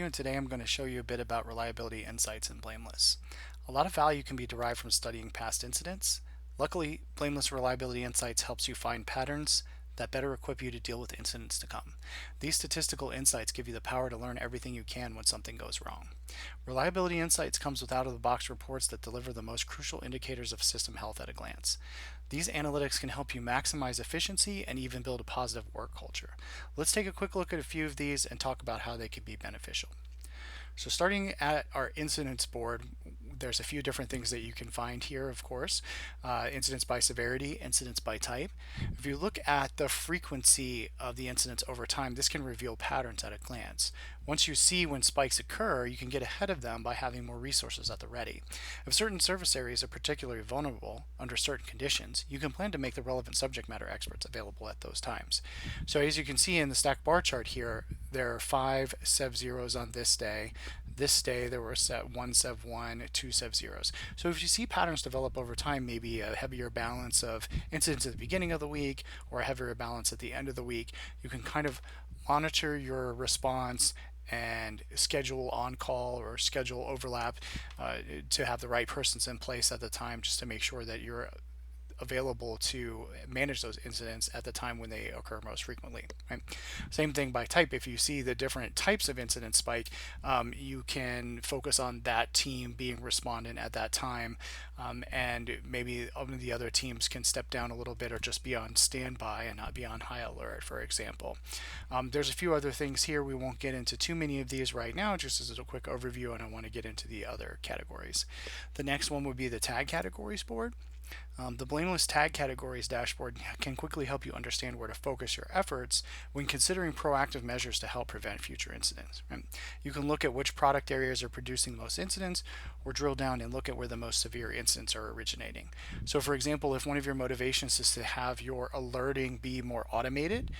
And today I'm going to show you a bit about reliability insights in Blameless. A lot of value can be derived from studying past incidents. Luckily, Blameless Reliability Insights helps you find patterns that better equip you to deal with incidents to come. These statistical insights give you the power to learn everything you can when something goes wrong. Reliability Insights comes with out-of-the-box reports that deliver the most crucial indicators of system health at a glance. These analytics can help you maximize efficiency and even build a positive work culture. Let's take a quick look at a few of these and talk about how they can be beneficial. So starting at our incidence board, there's a few different things that you can find here, of course. Incidents by severity, incidents by type. If you look at the frequency of the incidents over time, this can reveal patterns at a glance. Once you see when spikes occur, you can get ahead of them by having more resources at the ready. If certain service areas are particularly vulnerable under certain conditions, you can plan to make the relevant subject matter experts available at those times. So as you can see in the stacked bar chart here, there are 5 Sev zeros on this day. This day there were one Sev 1, 2 Sev zeros. So if you see patterns develop over time, maybe a heavier balance of incidents at the beginning of the week or a heavier balance at the end of the week, you can kind of monitor your response and schedule on call or schedule overlap to have the right persons in place at the time, just to make sure that you're available to manage those incidents at the time when they occur most frequently. Right? Same thing by type. If you see the different types of incident spike, you can focus on that team being respondent at that time, and maybe the other teams can step down a little bit or just be on standby and not be on high alert, for example. There's a few other things here. We won't get into too many of these right now, just as a quick overview, and I want to get into the other categories. The next one would be the tag categories board. The Blameless Tag Categories dashboard can quickly help you understand where to focus your efforts when considering proactive measures to help prevent future incidents. Right? You can look at which product areas are producing the most incidents, or drill down and look at where the most severe incidents are originating. So for example, if one of your motivations is to have your alerting be more automated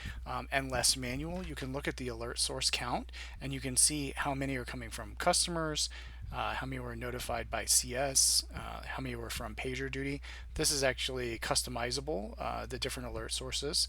and less manual, you can look at the alert source count and you can see how many are coming from customers, how many were notified by CS, how many were from PagerDuty. This is actually customizable, the different alert sources.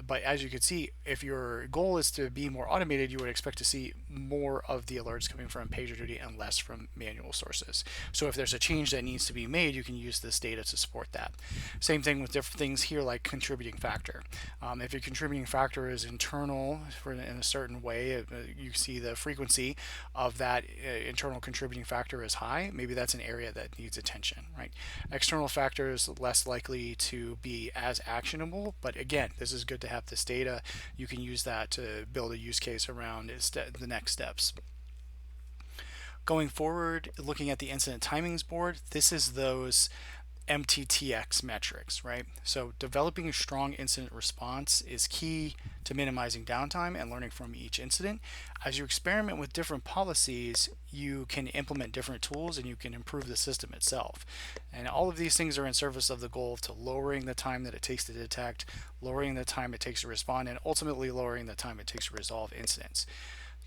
But as you can see, if your goal is to be more automated, you would expect to see more of the alerts coming from PagerDuty and less from manual sources. So if there's a change that needs to be made, you can use this data to support that. Same thing with different things here like contributing factor. If your contributing factor is internal in a certain way, you see the frequency of that internal contributing factor is high, maybe that's an area that needs attention, right? External factors less likely to be as actionable, but again, this is good to have this data. You can use that to build a use case around the next steps. Going forward, looking at the incident timings board, this is those MTTX metrics, right? So developing a strong incident response is key to minimizing downtime and learning from each incident. As you experiment with different policies, you can implement different tools and you can improve the system itself. And all of these things are in service of the goal to lowering the time that it takes to detect, lowering the time it takes to respond, and ultimately lowering the time it takes to resolve incidents.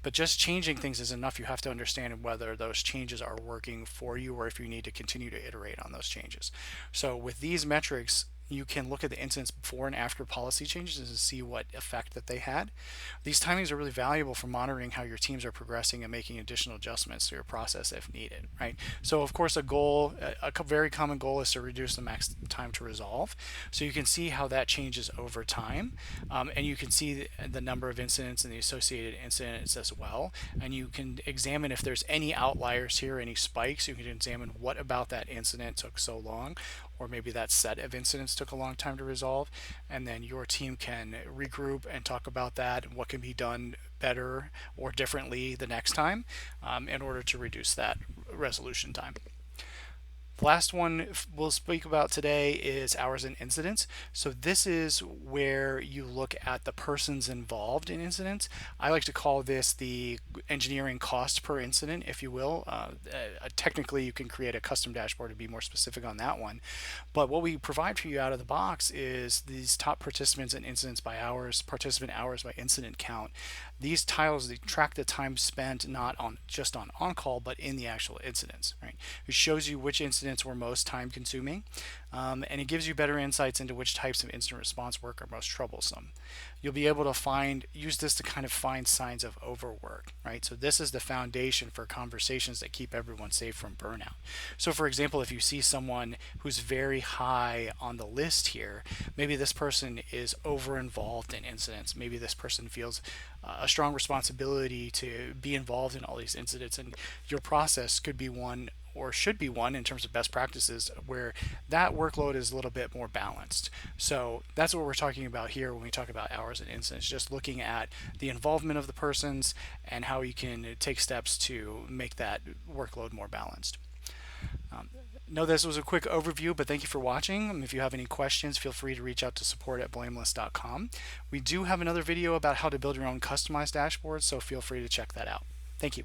But just changing things is enough. You have to understand whether those changes are working for you or if you need to continue to iterate on those changes. So with these metrics, you can look at the incidents before and after policy changes and see what effect that they had. These timings are really valuable for monitoring how your teams are progressing and making additional adjustments to your process if needed, right? So of course a very common goal is to reduce the max time to resolve. So you can see how that changes over time, and you can see the number of incidents and the associated incidents as well. And you can examine if there's any outliers here, any spikes. You can examine what about that incident took so long, or maybe that set of incidents took a long time to resolve, and then your team can regroup and talk about that and what can be done better or differently the next time in order to reduce that resolution time. The last one we'll speak about today is hours and incidents. So this is where you look at the persons involved in incidents. I like to call this the engineering cost per incident, if you will. Technically, you can create a custom dashboard to be more specific on that one. But what we provide for you out of the box is these top participants and incidents by hours, participant hours by incident count. These tiles, they track the time spent not on just on call, but in the actual incidents. Right? It shows you which incidents incidents were most time consuming, and it gives you better insights into which types of incident response work are most troublesome. You'll be able to use this to kind of find signs of overwork, right? So this is the foundation for conversations that keep everyone safe from burnout. So for example, if you see someone who's very high on the list here, maybe this person is over involved in incidents. Maybe this person feels a strong responsibility to be involved in all these incidents, and your process could be one, or should be one, in terms of best practices where that workload is a little bit more balanced. So that's what we're talking about here when we talk about hours and incidents, just looking at the involvement of the persons and how you can take steps to make that workload more balanced. Know this was a quick overview, but thank you for watching. If you have any questions, feel free to reach out to support@blameless.com. We do have another video about how to build your own customized dashboards, so feel free to check that out. Thank you.